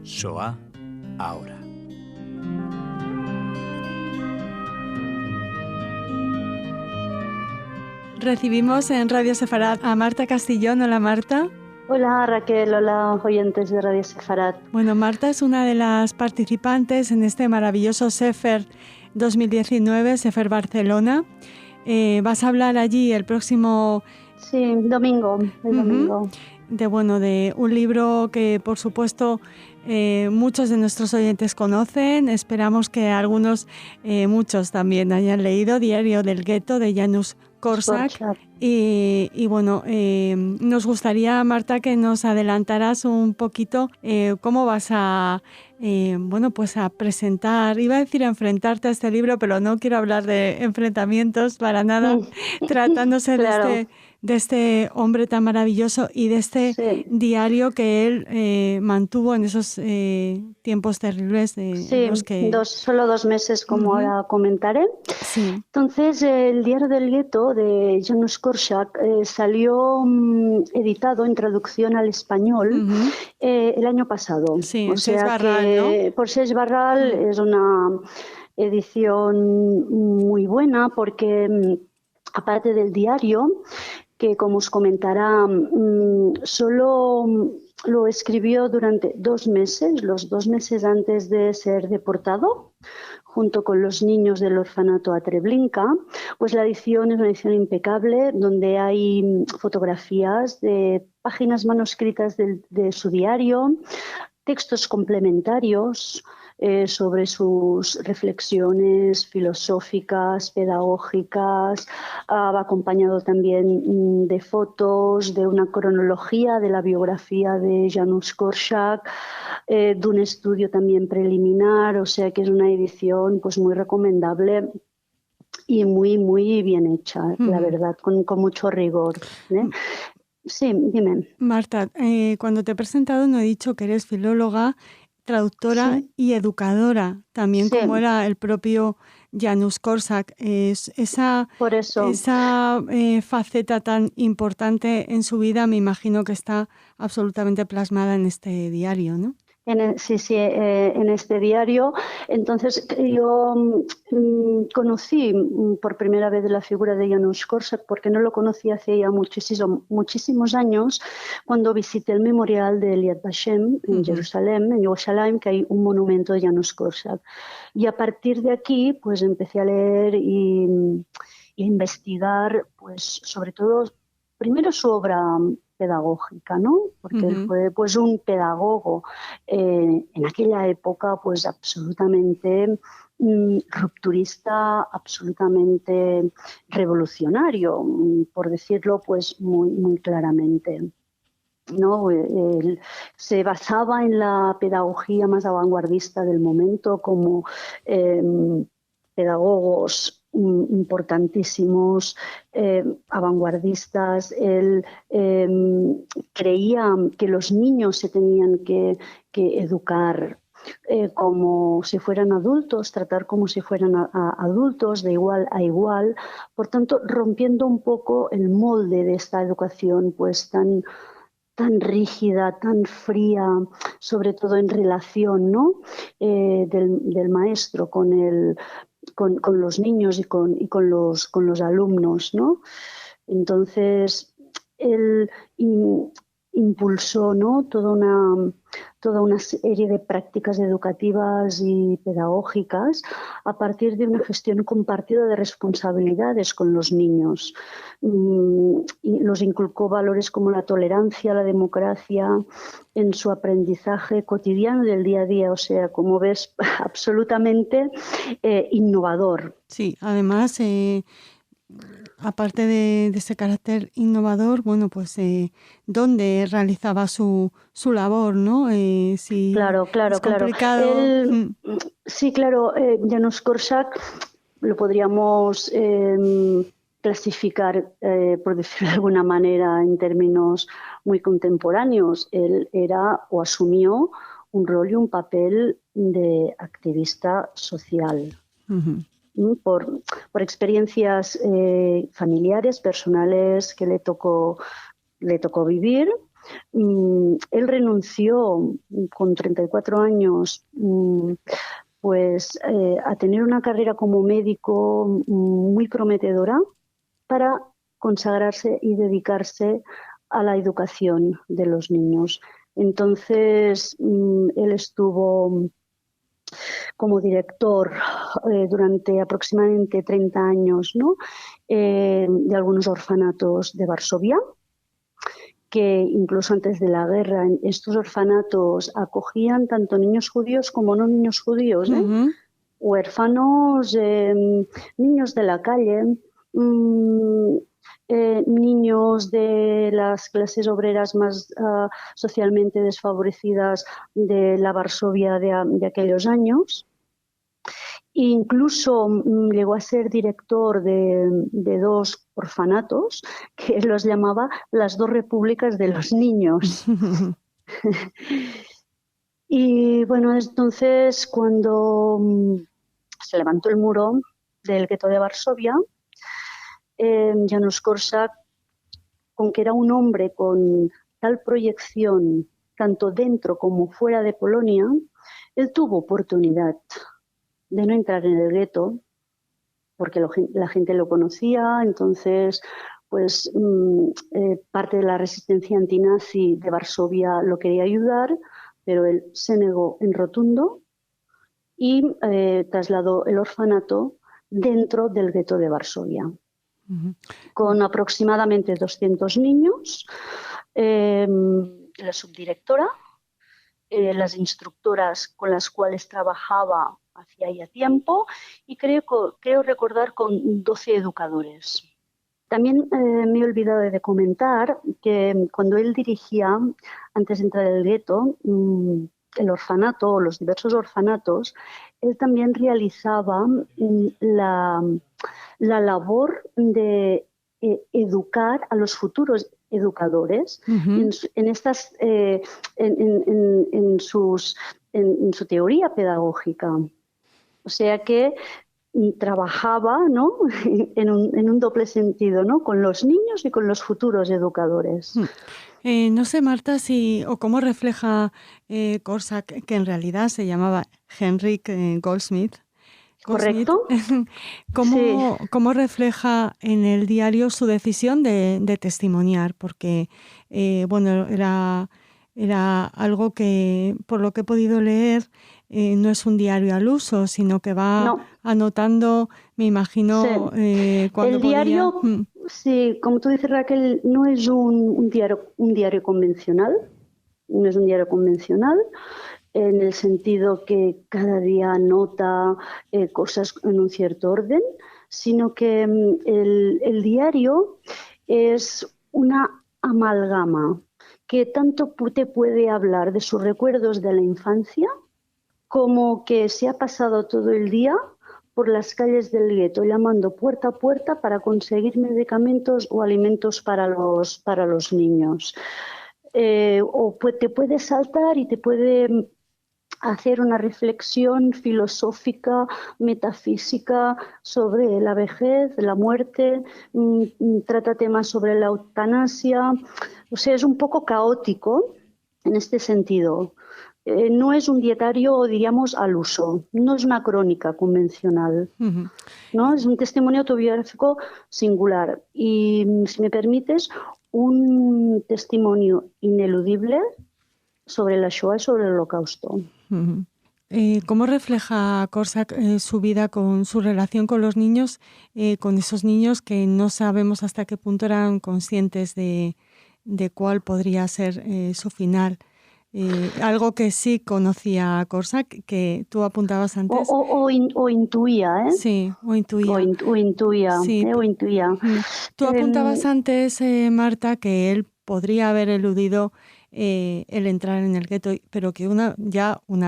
Shoah ahora. Recibimos en Radio Sefarad a Marta Castillón. Hola, Marta. Hola, Raquel. Hola, oyentes de Radio Sefarad. Bueno, Marta es una de las participantes en este maravilloso Sefer 2019, Sefer Barcelona. Vas a hablar allí el próximo... Sí, domingo. Domingo. De un libro que, por supuesto, muchos de nuestros oyentes conocen. Esperamos que algunos, muchos también hayan leído Diario del Gueto de Janusz Korczak. Y bueno, nos gustaría, Marta, que nos adelantaras un poquito cómo vas a a presentar, iba a decir enfrentarte a este libro, pero no quiero hablar de enfrentamientos para nada, tratándose claro. de este hombre tan maravilloso y de este diario que él mantuvo en esos tiempos terribles en los que... solo 2 meses, como ahora comentaré. Sí. Entonces, el Diario del Gueto de Janusz Korczak salió editado en traducción al español el año pasado. Sí, o sea Barral, que ¿no? por Seix Barral es una edición muy buena porque, aparte del diario, que como os comentará, solo lo escribió durante 2 meses, los 2 meses antes de ser deportado, junto con los niños del orfanato a Treblinka. Pues la edición es una edición impecable, donde hay fotografías de páginas manuscritas de su diario, textos complementarios sobre sus reflexiones filosóficas, pedagógicas. Va acompañado también de fotos, de una cronología de la biografía de Janusz Korczak, de un estudio también preliminar, o sea que es una edición pues muy recomendable y muy, muy bien hecha, la verdad, con mucho rigor. Sí, dime. Marta, cuando te he presentado no he dicho que eres filóloga, traductora y educadora, también como era el propio Janusz Korczak. Esa faceta tan importante en su vida me imagino que está absolutamente plasmada en este diario, ¿no? En este diario. Entonces yo conocí por primera vez la figura de Janusz Korczak porque no lo conocí hace ya muchísimos años, cuando visité el memorial de Yad Vashem en Jerusalén, que hay un monumento de Janusz Korczak. Y a partir de aquí pues empecé a leer y investigar, pues sobre todo, primero su obra pedagógica, ¿no? Porque él fue pues un pedagogo en aquella época pues absolutamente rupturista, absolutamente revolucionario, por decirlo pues muy, muy claramente, ¿no? Él se basaba en la pedagogía más vanguardista del momento, como pedagogos importantísimos, vanguardistas. Él creía que los niños se tenían que educar como si fueran adultos, tratar como si fueran adultos, de igual a igual, por tanto rompiendo un poco el molde de esta educación pues tan rígida, tan fría, sobre todo en relación, ¿no? del maestro con los niños y con los alumnos, ¿no? Entonces él impulsó, ¿no? toda una serie de prácticas educativas y pedagógicas a partir de una gestión compartida de responsabilidades con los niños. Y los inculcó valores como la tolerancia, la democracia en su aprendizaje cotidiano del día a día. O sea, como ves, absolutamente innovador. Sí, además... aparte de ese carácter innovador, bueno, pues ¿dónde realizaba su labor, no? Claro. Complicado. Sí, claro. Janusz Korczak lo podríamos clasificar, por decirlo de alguna manera, en términos muy contemporáneos. Él era o asumió un rol y un papel de activista social. Por experiencias familiares, personales que le tocó vivir, él renunció con 34 años pues a tener una carrera como médico muy prometedora para consagrarse y dedicarse a la educación de los niños. Entonces, él estuvo como director durante aproximadamente 30 años, ¿no? De algunos orfanatos de Varsovia, que incluso antes de la guerra estos orfanatos acogían tanto niños judíos como no niños judíos, huérfanos, niños de la calle, niños de las clases obreras más socialmente desfavorecidas de la Varsovia de aquellos años. Incluso llegó a ser director de 2 orfanatos que él los llamaba las 2 repúblicas de los niños. Y bueno, entonces cuando se levantó el muro del gueto de Varsovia, Janusz Korczak, con que era un hombre con tal proyección, tanto dentro como fuera de Polonia, él tuvo oportunidad de no entrar en el gueto, porque la gente lo conocía, entonces pues parte de la resistencia antinazi de Varsovia lo quería ayudar, pero él se negó en rotundo y trasladó el orfanato dentro del gueto de Varsovia, con aproximadamente 200 niños, la subdirectora, las instructoras con las cuales trabajaba hacía ya tiempo y creo recordar con 12 educadores. También me he olvidado de comentar que cuando él dirigía, antes de entrar al gueto, el orfanato o los diversos orfanatos, él también realizaba la labor de educar a los futuros educadores en su teoría pedagógica. O sea que trabajaba, ¿no? en un doble sentido, ¿no? Con los niños y con los futuros educadores. No sé, Marta, o cómo refleja Korczak, que en realidad se llamaba Henryk Goldschmidt. ¿Correcto? ¿Cómo refleja en el diario su decisión de testimoniar? Porque, bueno, era algo que, por lo que he podido leer, no es un diario al uso, sino que va anotando, me imagino, cuando el diario, podía. Sí, como tú dices, Raquel, no es un diario convencional, no es un diario convencional, en el sentido que cada día anota cosas en un cierto orden, sino que el diario es una amalgama que tanto te puede hablar de sus recuerdos de la infancia, como que se ha pasado todo el día por las calles del gueto llamando puerta a puerta para conseguir medicamentos o alimentos para los niños. O te puede saltar y te puede hacer una reflexión filosófica, metafísica sobre la vejez, la muerte, trata temas sobre la eutanasia. O sea, es un poco caótico en este sentido. No es un diario, diríamos, al uso, no es una crónica convencional, ¿no? Es un testimonio autobiográfico singular y, si me permites, un testimonio ineludible sobre la Shoah y sobre el Holocausto. ¿Cómo refleja Korczak su vida con su relación con los niños, con esos niños que no sabemos hasta qué punto eran conscientes de cuál podría ser su final? Algo que sí conocía Korczak, que tú apuntabas antes. O intuía, ¿eh? Sí, o intuía. O intuía, sí. O intuía. Tú apuntabas antes, Marta, que él podría haber eludido el entrar en el gueto, pero que una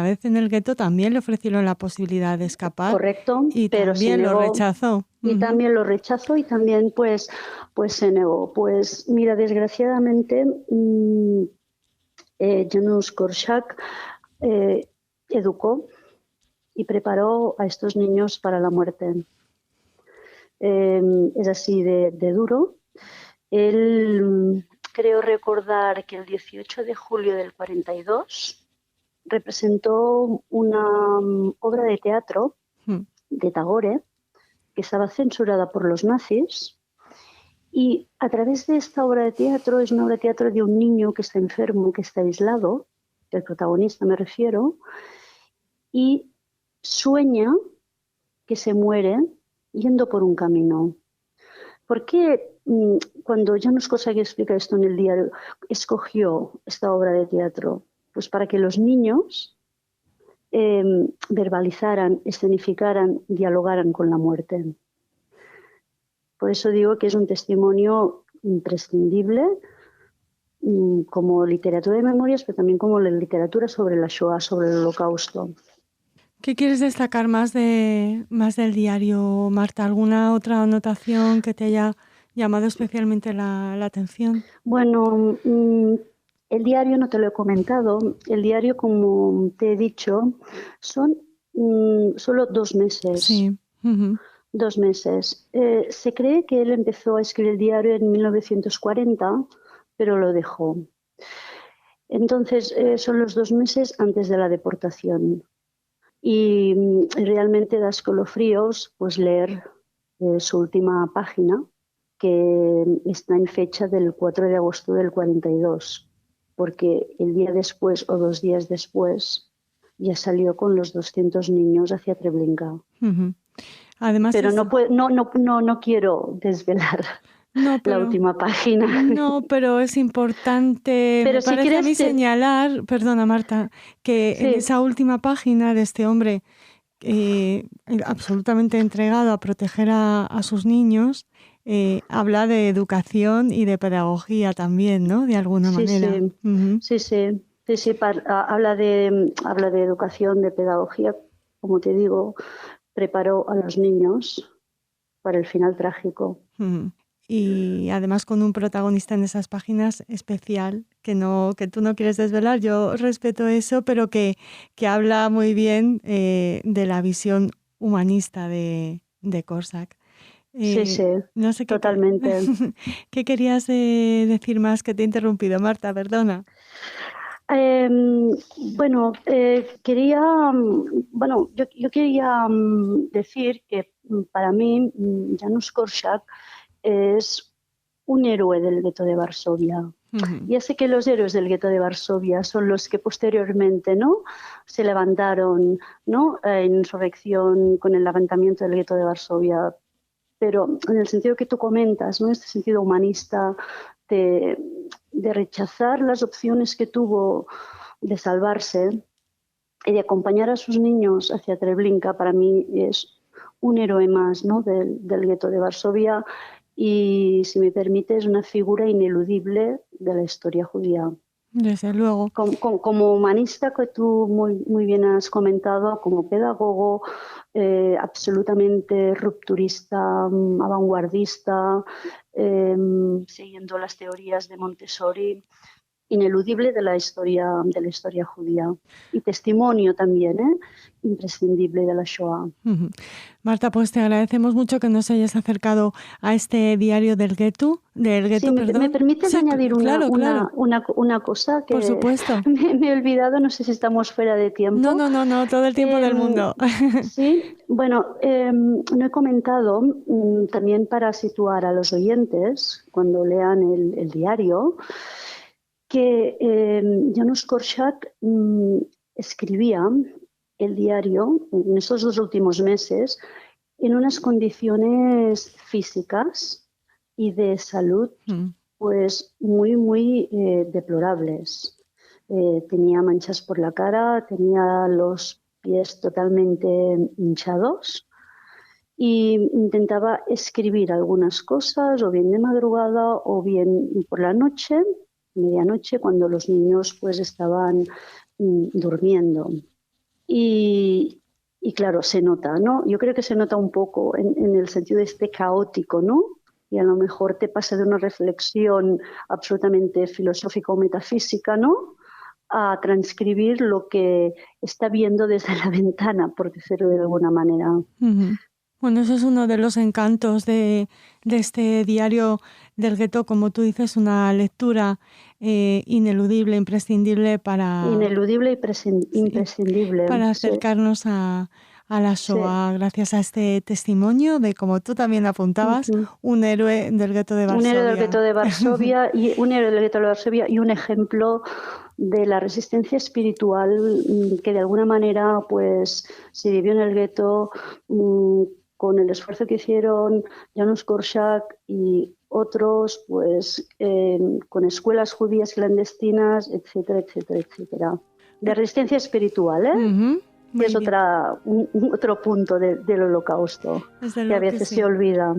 vez en el gueto también le ofrecieron la posibilidad de escapar. Correcto, y pero también lo rechazó. Y también lo rechazó y también pues se negó. Pues mira, desgraciadamente Janusz Korczak educó y preparó a estos niños para la muerte. Es así de duro. Él creo recordar que el 18 de julio del 42 representó una obra de teatro de Tagore que estaba censurada por los nazis, y a través de esta obra de teatro, es una obra de teatro de un niño que está enfermo, que está aislado, el protagonista me refiero, y sueña que se muere yendo por un camino. ¿Por qué cuando Janusz Korczak explica esto en el diario, escogió esta obra de teatro? Pues para que los niños verbalizaran, escenificaran, dialogaran con la muerte. Por eso digo que es un testimonio imprescindible como literatura de memorias, pero también como la literatura sobre la Shoah, sobre el Holocausto. ¿Qué quieres destacar más del diario, Marta? ¿Alguna otra anotación que te haya llamado especialmente la atención? Bueno, el diario no te lo he comentado. El diario, como te he dicho, son solo 2 meses. Sí. 2 meses. Se cree que él empezó a escribir el diario en 1940, pero lo dejó. Entonces, son los 2 meses antes de la deportación. Y realmente da escalofríos pues, leer su última página, que está en fecha del 4 de agosto del 42, porque el día después o 2 días después ya salió con los 200 niños hacia Treblinka. Además, pero no quiero desvelar la última página. No, pero es importante, pero me si parece a mí quieres señalar, perdona Marta, que en esa última página de este hombre absolutamente entregado a proteger a sus niños, habla de educación y de pedagogía también, ¿no? De alguna manera. Sí. Habla de educación, de pedagogía, como te digo, preparó a los niños para el final trágico. Y además con un protagonista en esas páginas especial que tú no quieres desvelar. Yo respeto eso, pero que habla muy bien de la visión humanista de Korczak. Sí, no sé totalmente. ¿Qué querías decir más? Que te he interrumpido, Marta, perdona. Yo quería decir que para mí Janusz Korczak es un héroe del gueto de Varsovia. Ya sé que los héroes del gueto de Varsovia son los que posteriormente, ¿no?, se levantaron, ¿no?, en insurrección con el levantamiento del gueto de Varsovia, pero en el sentido que tú comentas, ¿no?, este sentido humanista de rechazar las opciones que tuvo de salvarse y de acompañar a sus niños hacia Treblinka, para mí es un héroe más, ¿no?, del gueto de Varsovia, y, si me permites, una figura ineludible de la historia judía. Desde luego. Como humanista, que tú muy bien has comentado, como pedagogo, absolutamente rupturista, vanguardista, siguiendo las teorías de Montessori, ineludible de la historia judía, y testimonio también, imprescindible de la Shoah. Marta, pues te agradecemos mucho que nos hayas acercado a este diario del gueto. Sí, ¿me permites añadir una cosa que por supuesto. me he olvidado? No sé si estamos fuera de tiempo. No, todo el tiempo del mundo. Sí, bueno, no he comentado, también para situar a los oyentes cuando lean el diario, que Janusz Korczak escribía el diario en estos 2 últimos meses en unas condiciones físicas y de salud pues muy deplorables. Tenía manchas por la cara, tenía los pies totalmente hinchados, y intentaba escribir algunas cosas o bien de madrugada o bien por la noche, medianoche, cuando los niños pues estaban durmiendo. Y claro, se nota, ¿no? Yo creo que se nota un poco en el sentido de este caótico, ¿no? Y a lo mejor te pasa de una reflexión absolutamente filosófica o metafísica, ¿no?, a transcribir lo que está viendo desde la ventana, por decirlo de alguna manera. Bueno, eso es uno de los encantos de este diario del gueto, como tú dices, una lectura ineludible, imprescindible para... Ineludible y imprescindible. Para acercarnos a la Shoah, gracias a este testimonio de, como tú también apuntabas, un héroe del gueto de Varsovia. Un héroe del gueto de Varsovia y un ejemplo de la resistencia espiritual que de alguna manera pues se vivió en el gueto con el esfuerzo que hicieron Janusz Korczak y otros, pues con escuelas judías clandestinas, etcétera, etcétera, etcétera. De resistencia espiritual, que es otro punto del Holocausto, que a veces se olvida.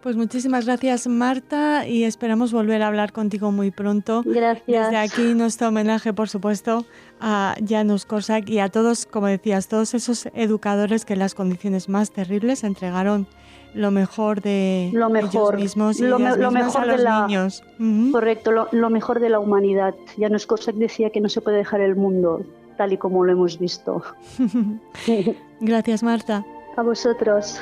Pues muchísimas gracias, Marta, y esperamos volver a hablar contigo muy pronto. Gracias. Desde aquí nuestro homenaje, por supuesto, a Janusz Korczak y a todos, como decías, todos esos educadores que en las condiciones más terribles entregaron lo mejor de ellos mismos y lo mejor a los niños. Correcto, lo mejor de la humanidad. Janusz Korczak decía que no se puede dejar el mundo tal y como lo hemos visto. Gracias, Marta. A vosotros.